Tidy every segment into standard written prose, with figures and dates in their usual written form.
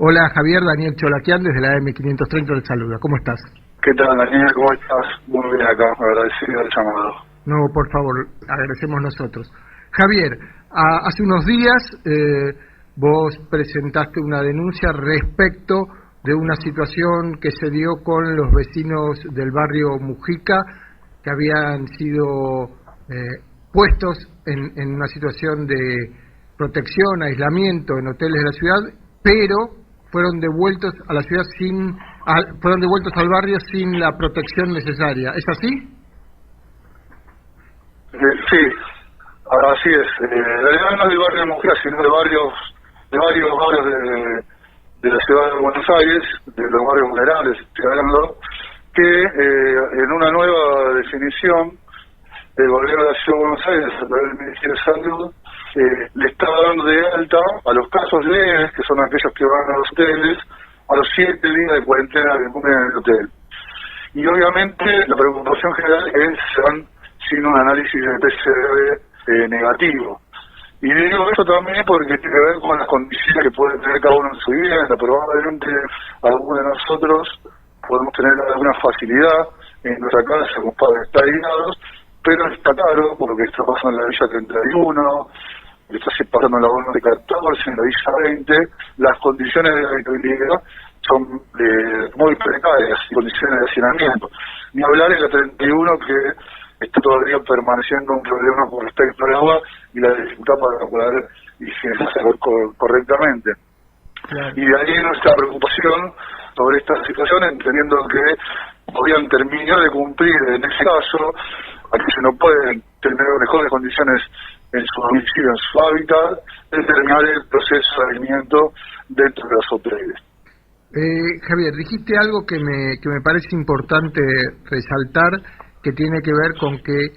Hola Javier, Daniel Cholaquian desde la M530 del saluda. ¿Cómo estás? ¿Qué tal, Daniel? ¿Cómo estás? Muy bien acá, agradecido el llamado. No, por favor, agradecemos nosotros. Javier, hace unos días vos presentaste una denuncia respecto de una situación que se dio con los vecinos del barrio Mujica, que habían sido puestos en una situación de protección, aislamiento en hoteles de la ciudad, pero fueron devueltos a la ciudad fueron devueltos al barrio sin la protección necesaria. ¿Es así? Sí, así es. En realidad no es del barrio de Mujica, sino de varios barrios de la ciudad de Buenos Aires, de los barrios vulnerables, estoy hablando, que en una nueva definición del gobierno de la ciudad de Buenos Aires, a través del Ministerio de Salud, le está dando de alta a los casos leves, que son aquellos que van a los hoteles, a los 7 días de cuarentena que cumplen en el hotel. Y obviamente la preocupación general es que van sin un análisis de PCR negativo. Y digo eso también porque tiene que ver con las condiciones que puede tener cada uno en su vivienda. Probablemente algunos de nosotros podemos tener alguna facilidad en nuestra casa con padres aislados, pero está claro por lo que está pasando en la Villa 31, está pasando en la Bono de 14, en la Villa 20, las condiciones de habitabilidad son muy precarias, condiciones de hacinamiento. Ni hablar en la 31 que está todavía permaneciendo un problema con respecto al agua y la dificultad para poder higienizar correctamente. Claro. Y de ahí nuestra preocupación sobre esta situación, entendiendo que podrían terminar de cumplir, en ese caso, a que se no pueden tener mejores condiciones en su domicilio, en su hábitat, de terminar el proceso de alimento dentro de los hoteles. Javier, dijiste algo que me parece importante resaltar, que tiene que ver con que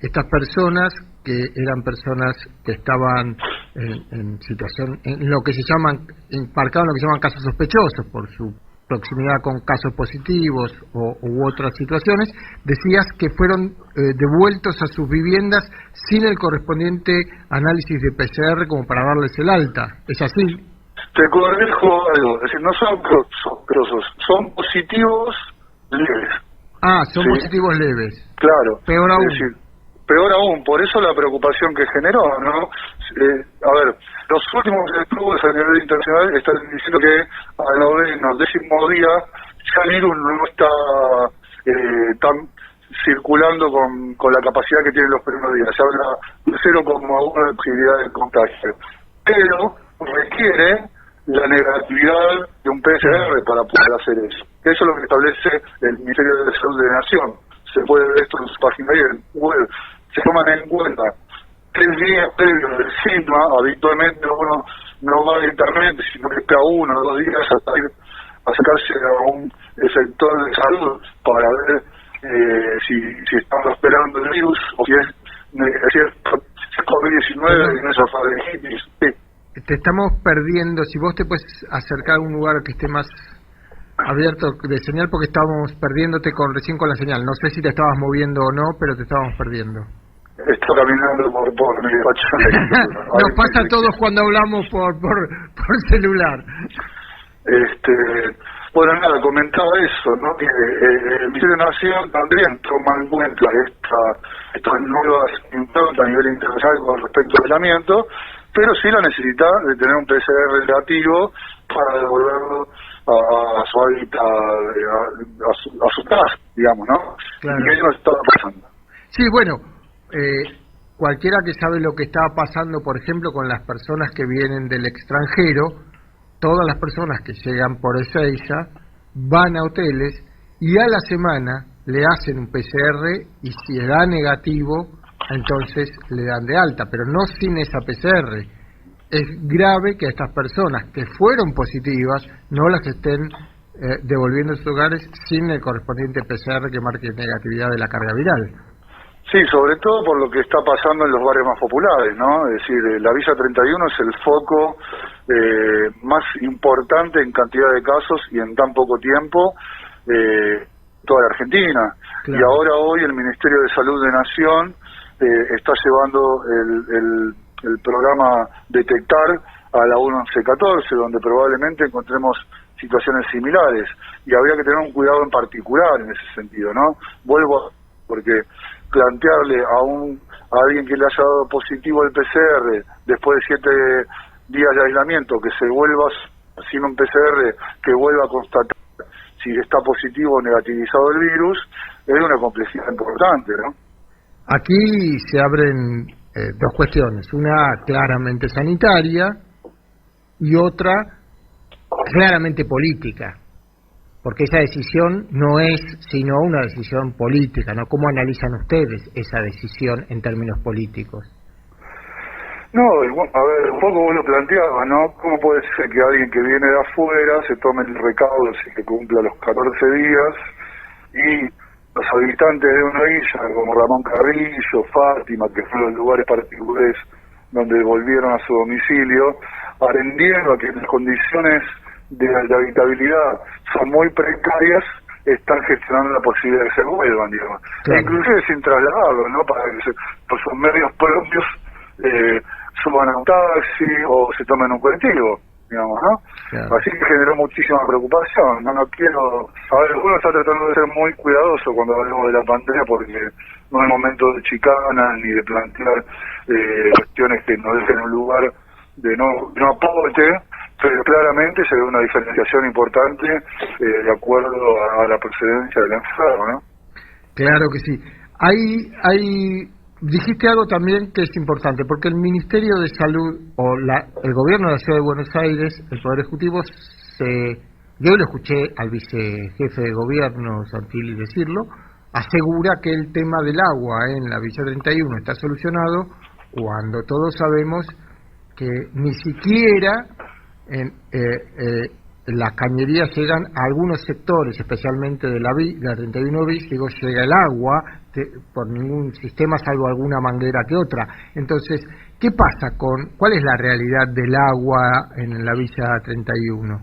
estas personas, que eran personas que estaban en situación, en lo que se llaman, embarcados en lo que se llaman casos sospechosos por su proximidad con casos positivos u otras situaciones, decías que fueron devueltos a sus viviendas sin el correspondiente análisis de PCR como para darles el alta. ¿Es así? Te corrijo algo, es decir, no son sospechosos, son positivos leves. Son ¿sí? Positivos leves. Claro. Peor aún. Es decir, peor aún, por eso la preocupación que generó, ¿no? A ver, los últimos estudios a nivel internacional están diciendo que al 10º día ya el virus no está tan circulando con la capacidad que tienen los primeros días. Se habla de 0,1 de posibilidad de contagio. Pero requiere la negatividad de un PCR para poder hacer eso. Eso es lo que establece el Ministerio de Salud de la Nación. Se puede ver esto en su página web. Se toman en cuenta 3 días previos del síntoma. Habitualmente uno no va directamente, sino que espera 1 o 2 días hasta ir a sacarse a un sector de salud para ver si están esperando el virus o si es COVID-19 y no es faringitis. Sí. Te estamos perdiendo. Si vos te puedes acercar a un lugar que esté más abierto de señal, porque estábamos perdiéndote recién con la señal. No sé si te estabas moviendo o no, pero te estábamos perdiendo. Estoy caminando por mi despacho. Nos pasa a todos cuando hablamos por celular. Bueno, nada, comentaba eso, ¿no? Que el Ministerio de Nación también toma en cuenta estas nuevas improntas a nivel internacional con respecto al aislamiento, pero sí la necesidad de tener un PCR relativo para devolverlo a su hábitat, a su casa, digamos, ¿no? Claro. Y eso nos estaba pasando. Sí, bueno, cualquiera que sabe lo que estaba pasando, por ejemplo, con las personas que vienen del extranjero, todas las personas que llegan por Ezeiza van a hoteles y a la semana le hacen un PCR y si da negativo, entonces le dan de alta, pero no sin esa PCR. Es grave que a estas personas que fueron positivas no las estén devolviendo a sus hogares sin el correspondiente PCR que marque negatividad de la carga viral. Sí, sobre todo por lo que está pasando en los barrios más populares, ¿no? Es decir, la Villa 31 es el foco más importante en cantidad de casos y en tan poco tiempo toda la Argentina. Claro. Y ahora hoy el Ministerio de Salud de Nación está llevando el programa Detectar a la 1114, donde probablemente encontremos situaciones similares, y habría que tener un cuidado en particular en ese sentido, ¿no? Porque plantearle a alguien que le haya dado positivo el PCR después de 7 días de aislamiento, que se vuelva sin un PCR, que vuelva a constatar si está positivo o negativizado el virus, es una complejidad importante, ¿no? Aquí se abren dos cuestiones, una claramente sanitaria y otra claramente política, porque esa decisión no es sino una decisión política, ¿no? ¿Cómo analizan ustedes esa decisión en términos políticos? No, a ver, un poco vos lo planteabas, ¿no? ¿Cómo puede ser que alguien que viene de afuera se tome el recaudo sin que cumpla los 14 días y los habitantes de una villa como Ramón Carrillo, Fátima, que fueron los lugares particulares donde volvieron a su domicilio, atendiendo a que las condiciones de habitabilidad son muy precarias, están gestionando la posibilidad de que se vuelvan, digamos? Claro. E inclusive sin trasladarlos, ¿no? Para que por sus medios propios suban a un taxi o se tomen un colectivo, digamos, ¿no? Claro. Así que generó muchísima preocupación. No quiero... A ver, uno está tratando de ser muy cuidadoso cuando hablamos de la pandemia, porque no es momento de chicana ni de plantear cuestiones que nos dejen un lugar de no aporte, pero claramente se ve una diferenciación importante de acuerdo a la procedencia del enfermo, ¿no? Claro que sí. Dijiste algo también que es importante, porque el Ministerio de Salud o el Gobierno de la Ciudad de Buenos Aires, el Poder Ejecutivo, yo lo escuché al vicejefe de Gobierno, Santilli, decirlo, asegura que el tema del agua en la Villa 31 está solucionado, cuando todos sabemos que ni siquiera en las cañerías llegan a algunos sectores, especialmente de la 31 bis, llega el agua por ningún sistema, salvo alguna manguera que otra. Entonces, ¿qué pasa cuál es la realidad del agua en la Villa 31?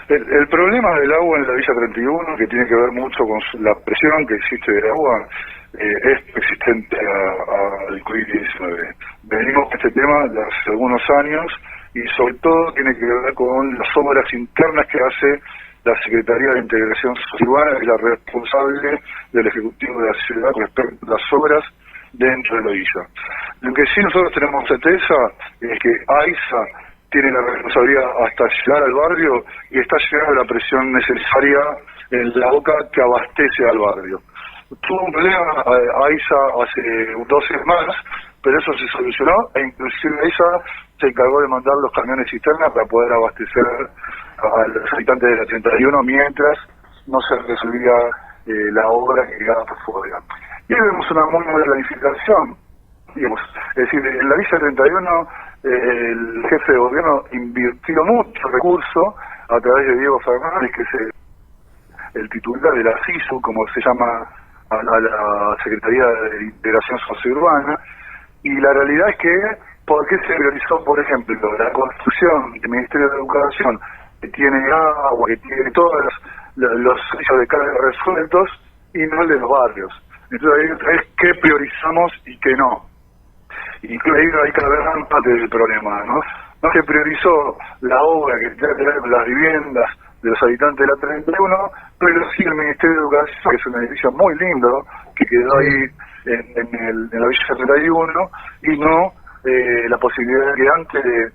El problema del agua en la Villa 31, que tiene que ver mucho con la presión que existe del agua, es existente al COVID-19. Venimos con este tema de hace algunos años, y sobre todo tiene que ver con las obras internas que hace la Secretaría de Integración Urbana, que es la responsable del Ejecutivo de la Ciudad con respecto a las obras dentro de la villa. Lo que sí nosotros tenemos certeza es que AISA tiene la responsabilidad hasta llegar al barrio y está llegando la presión necesaria en la boca que abastece al barrio. Tuvo un problema AISA hace 2 semanas, pero eso se solucionó, e inclusive AISA se encargó de mandar los camiones cisternas para poder abastecer a los habitantes de la 31 mientras no se resolvía la obra que quedaba por fuera. Y ahí vemos una muy buena planificación, digamos. Es decir, en la Villa 31 el jefe de gobierno invirtió mucho recurso a través de Diego Fernández, que es el titular de la CISU, como se llama a la Secretaría de Integración Sociourbana, y la realidad es que, ¿por qué se priorizó, por ejemplo, la construcción del Ministerio de Educación, que tiene agua, que tiene todos los servicios de carga resueltos, y no el de los barrios? Entonces es qué priorizamos y qué no. Y ahí hay que ver gran parte del problema, ¿no? No se priorizó la obra que tiene que ver con las viviendas de los habitantes de la 31, pero sí el Ministerio de Educación, que es un edificio muy lindo, que quedó ahí en la Villa 31, y no la posibilidad de que antes de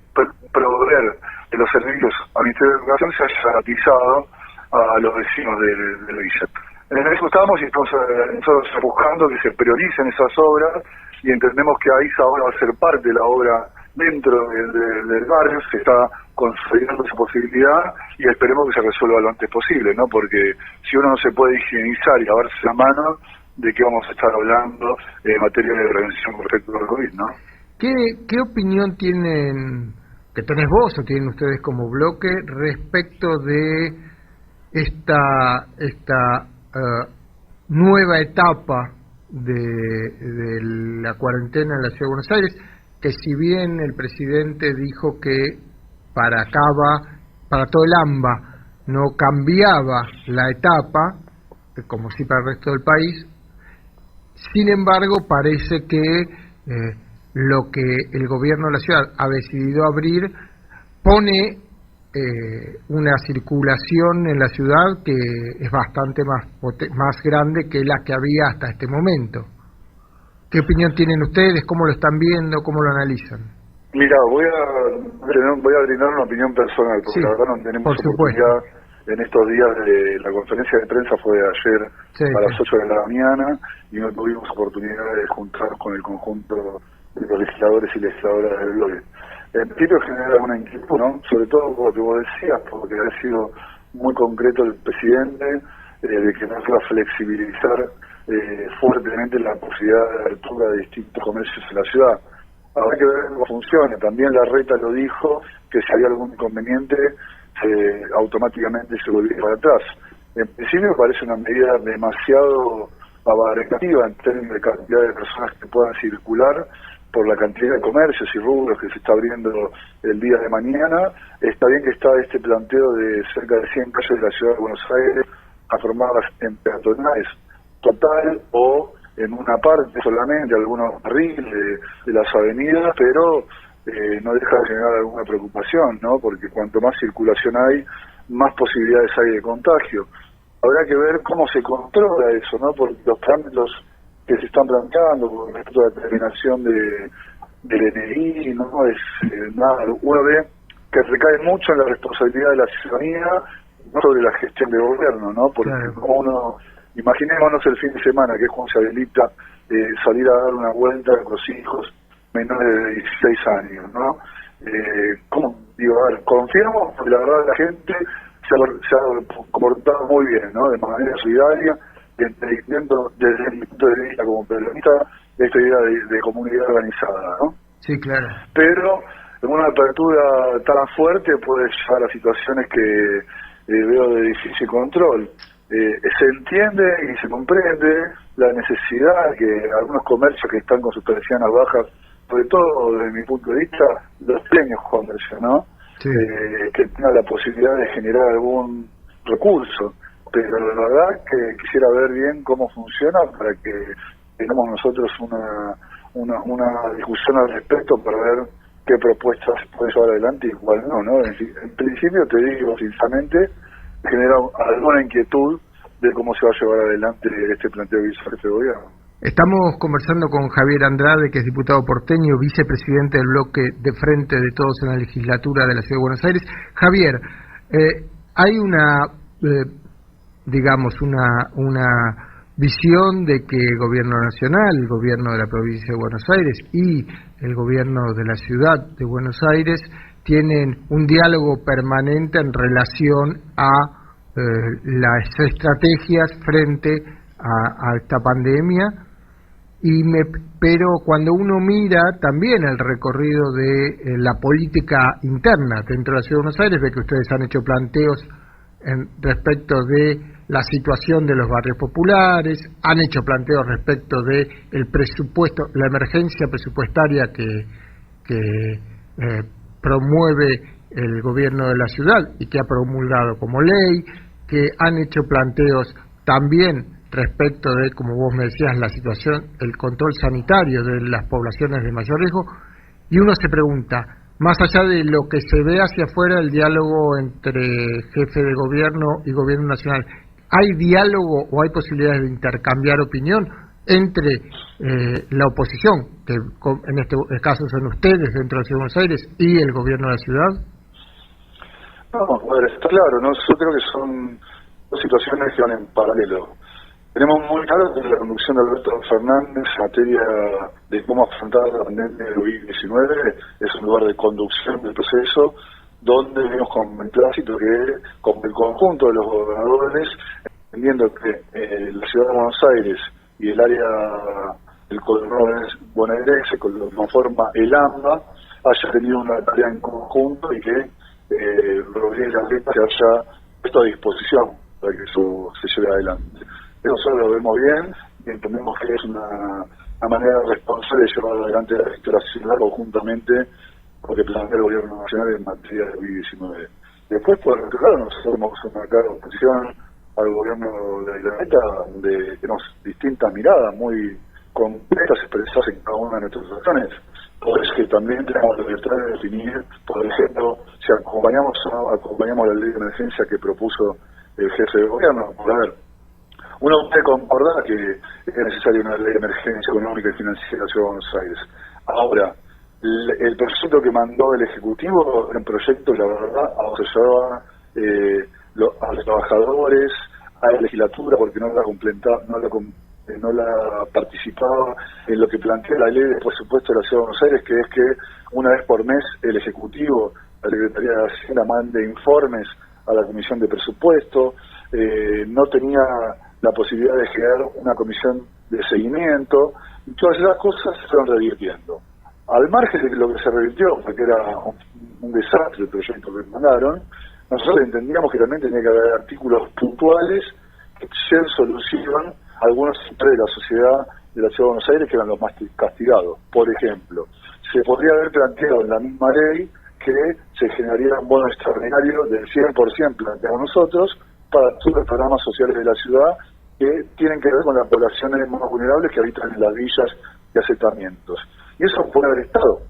proveer de los servicios al Ministerio de Educación se haya garantizado a los vecinos de la villa. En eso estamos y estamos nosotros buscando que se prioricen esas obras, y entendemos que AISA ahora va a ser parte de la obra dentro del barrio. Se está consolidando esa posibilidad y esperemos que se resuelva lo antes posible, ¿no? Porque si uno no se puede higienizar y lavarse la mano, ¿de qué vamos a estar hablando en materia de prevención con respecto al COVID, no? ¿Qué opinión que tenés vos o tienen ustedes como bloque respecto de esta nueva etapa de la cuarentena en la Ciudad de Buenos Aires, que si bien el presidente dijo que para todo el AMBA no cambiaba la etapa, como sí para el resto del país, sin embargo parece que lo que el gobierno de la ciudad ha decidido abrir pone una circulación en la ciudad que es bastante más grande que la que había hasta este momento. ¿Qué opinión tienen ustedes? ¿Cómo lo están viendo? ¿Cómo lo analizan? Mira, voy a brindar una opinión personal, porque la verdad no tenemos oportunidad en estos días. La conferencia de prensa fue ayer a las 8 de la mañana y no tuvimos oportunidad de juntarnos con el conjunto de los legisladores y legisladoras del bloque. En principio genera una inquietud, ¿no? Sobre todo por lo que vos decías, porque ha sido muy concreto el presidente de que no se va a flexibilizar fuertemente la posibilidad de apertura de distintos comercios en la ciudad. Habrá que ver cómo funciona. También la Reta lo dijo, que si había algún inconveniente, automáticamente se volvía para atrás. En principio me parece una medida demasiado abarcativa en términos de cantidad de personas que puedan circular por la cantidad de comercios y rubros que se está abriendo el día de mañana. Está bien que está este planteo de cerca de 100 calles de la ciudad de Buenos Aires transformadas en peatonales total o en una parte solamente, algunos carriles de las avenidas, pero no deja de generar alguna preocupación, ¿no? Porque cuanto más circulación hay, más posibilidades hay de contagio. Habrá que ver cómo se controla eso, ¿no? Porque los parámetros que se están planteando con respecto a la determinación del DNI, no es nada. Uno ve que recae mucho en la responsabilidad de la ciudadanía, no sobre la gestión de gobierno, ¿no? Porque imaginémonos el fin de semana, que es cuando se habilita salir a dar una vuelta con los hijos menores de 16 años, ¿no? ¿Cómo? Digo, a ver, confiamos, porque la verdad la gente se ha comportado muy bien, ¿no? De manera solidaria, entendiendo desde mi punto de vista como peronista esta idea de comunidad organizada, ¿no? Sí, claro. Pero en una apertura tan fuerte puede llevar a situaciones que veo de difícil control. Se entiende y se comprende la necesidad que algunos comercios que están con sus persianas bajas, sobre todo desde mi punto de vista, los pequeños comercios, ¿no? Sí. Que tengan la posibilidad de generar algún recurso. Pero la verdad que quisiera ver bien cómo funciona para que tengamos nosotros una discusión al respecto para ver qué propuestas se puede llevar adelante y cuál no. En principio, te digo sinceramente, genera alguna inquietud de cómo se va a llevar adelante este planteo que hizo este gobierno. Estamos conversando con Javier Andrade, que es diputado porteño, vicepresidente del bloque de Frente de Todos en la legislatura de la Ciudad de Buenos Aires. Javier, hay una visión de que el gobierno nacional, el gobierno de la provincia de Buenos Aires y el gobierno de la ciudad de Buenos Aires tienen un diálogo permanente en relación a las estrategias frente a esta pandemia, pero cuando uno mira también el recorrido de la política interna dentro de la Ciudad de Buenos Aires, ve que ustedes han hecho planteos respecto de la situación de los barrios populares, han hecho planteos respecto de el presupuesto, la emergencia presupuestaria que promueve el gobierno de la ciudad y que ha promulgado como ley, que han hecho planteos también respecto de, como vos me decías, la situación, el control sanitario de las poblaciones de mayor riesgo, y uno se pregunta, más allá de lo que se ve hacia afuera, el diálogo entre jefe de gobierno y gobierno nacional, ¿hay diálogo o hay posibilidades de intercambiar opinión entre la oposición, que en este caso son ustedes dentro de la Ciudad de Buenos Aires, y el gobierno de la ciudad? No, a ver, está claro, ¿no? Yo creo que son dos situaciones que van en paralelo. Tenemos muy claro que la conducción de Alberto Fernández en materia de cómo afrontar la pandemia del COVID-19 es un lugar de conducción del proceso donde vemos con beneplácito que con el conjunto de los gobernadores, entendiendo que la ciudad de Buenos Aires y el área del conurbano bonaerense, con lo que conforma el AMBA, haya tenido una tarea en conjunto y que Rodríguez Larreta se haya puesto a disposición para que eso se lleve adelante. Nosotros lo vemos bien y entendemos que es una manera responsable de llevar adelante la gestión nacional conjuntamente con que plantea el gobierno nacional en materia de COVID-19. Después, por otro lado, nosotros somos una clara oposición al gobierno de la meta, donde tenemos distintas miradas muy concretas expresadas en cada una de nuestras acciones. Por eso que también tenemos la libertad de definir, por ejemplo, si acompañamos la ley de emergencia que propuso el jefe de gobierno. Por ver, uno puede concordar que es necesaria una ley de emergencia económica y financiera de la Ciudad de Buenos Aires. Ahora, el proyecto que mandó el Ejecutivo era un proyecto, la verdad, asociaba a los trabajadores, a la legislatura, porque no la participaba en lo que plantea la ley de presupuesto de la Ciudad de Buenos Aires, que es que una vez por mes el Ejecutivo, la Secretaría de Hacienda, mande informes a la Comisión de Presupuesto. No tenía la posibilidad de generar una comisión de seguimiento, y todas esas cosas se fueron revirtiendo. Al margen de lo que se revirtió, porque era un desastre el proyecto que mandaron, nosotros entendíamos que también tenía que haber artículos puntuales que se solucionan a algunos sectores de la sociedad de la Ciudad de Buenos Aires que eran los más castigados. Por ejemplo, se podría haber planteado en la misma ley que se generaría un bono extraordinario del 100% planteado nosotros para todos los programas sociales de la ciudad que tienen que ver con las poblaciones más vulnerables que habitan en las villas y asentamientos. Y eso puede haber estado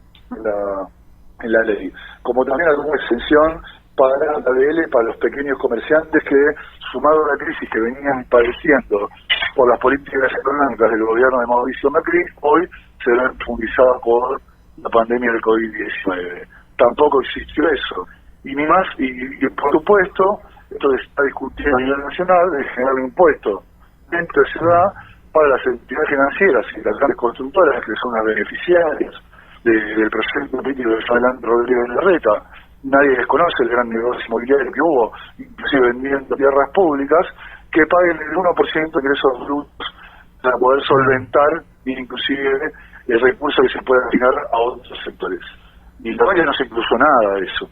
en la ley, como también alguna exención para la ADL, para los pequeños comerciantes que, sumado a la crisis que venían padeciendo por las políticas económicas del gobierno de Mauricio Macri, hoy se ven profundizadas por la pandemia del COVID-19. Tampoco existió eso. Y ni más, y por supuesto, esto se está discutiendo a nivel nacional, de generar un impuesto dentro de ciudad para las entidades financieras y las grandes constructoras, que son las beneficiarias del proyecto político de Fernando Rodríguez Larreta. Nadie desconoce el gran negocio inmobiliario que hubo, inclusive vendiendo tierras públicas, que paguen el 1% de ingresos brutos para poder solventar inclusive el recurso que se puede destinar a otros sectores. Y la verdad no se incluyó nada de eso,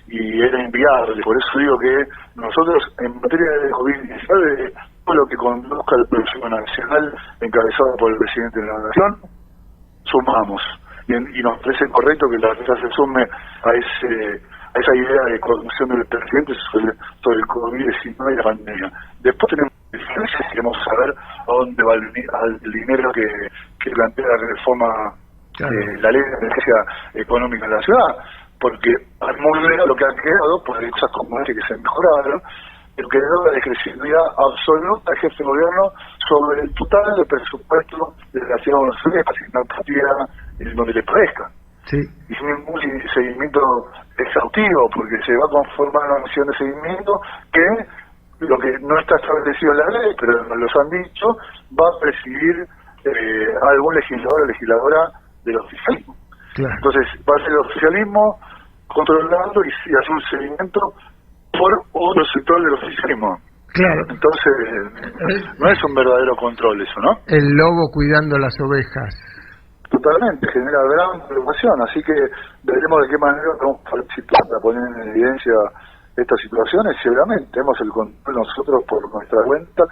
y era inviable. Por eso digo que nosotros, en materia de COVID-19, todo lo que conduzca el proyecto nacional encabezado por el presidente de la Nación, sumamos. Y nos parece correcto que la Reta se sume a esa idea de conducción del presidente sobre el COVID-19 y la pandemia. Después tenemos diferencias y queremos saber a dónde va el dinero que plantea la reforma, la ley de emergencia económica en la ciudad, porque es muy bien lo que ha quedado, por hay cosas como que se mejoraron, pero que da la discrecionalidad absoluta al jefe de gobierno sobre el total de presupuesto de la ciudad de Buenos Aires para asignar partida en donde le parezca. Sí. Y sin ningún seguimiento exhaustivo, porque se va a conformar una misión de seguimiento que, lo que no está establecido en la ley, pero nos lo han dicho, va a presidir algún legislador o legisladora del oficialismo. Claro. Entonces va a ser el oficialismo controlando y hacer un seguimiento por otro sector del oficialismo. Claro. Entonces no es un verdadero control eso, ¿no? El lobo cuidando las ovejas. Totalmente, genera gran preocupación, así que veremos de qué manera vamos a participar para poner en evidencia estas situaciones. Seguramente tenemos el control nosotros por nuestra cuenta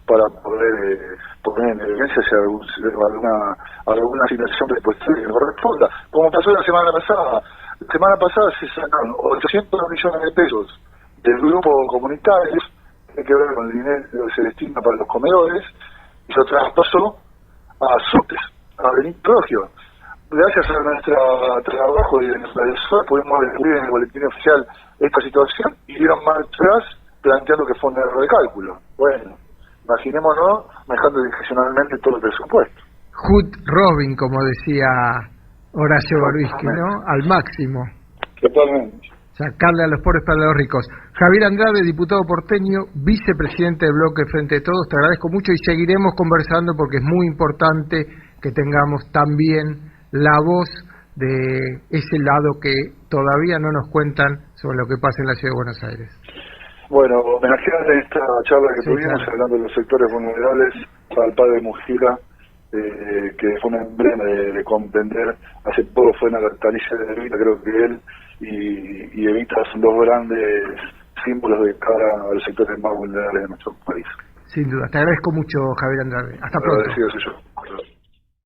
para poder poner en evidencia si alguna situación presupuestaria que corresponda, como pasó la semana pasada. La semana pasada se sacaron 800 millones de pesos del grupo comunitario, que tiene que ver con el dinero que se destina para los comedores, y se traspasó a SUTES, a Benito Rogio. Gracias a nuestro trabajo y a nuestra asesor pudimos descubrir en el boletín oficial esta situación y dieron marcha atrás planteando que fue un error de cálculo. Bueno, imaginémonos manejando discrecionalmente todo el presupuesto. Hood Robin, como decía Horacio Gorbisky, ¿no? Al máximo. Totalmente. Sacarle a los pobres para los ricos. Javier Andrade, diputado porteño, vicepresidente del Bloque Frente de Todos, te agradezco mucho y seguiremos conversando porque es muy importante que tengamos también la voz de ese lado que todavía no nos cuentan sobre lo que pasa en la Ciudad de Buenos Aires. Bueno, homenajear esta charla que tuvimos, claro, hablando de los sectores vulnerables, al padre Mujica, que fue un emblema de comprender. Hace poco fue Natalicia de Evita, creo que él y Evita son dos grandes símbolos de cara a los sectores más vulnerables de nuestro país. Sin duda. Te agradezco mucho, Javier Andrade. Hasta pronto. Agradecido soy yo.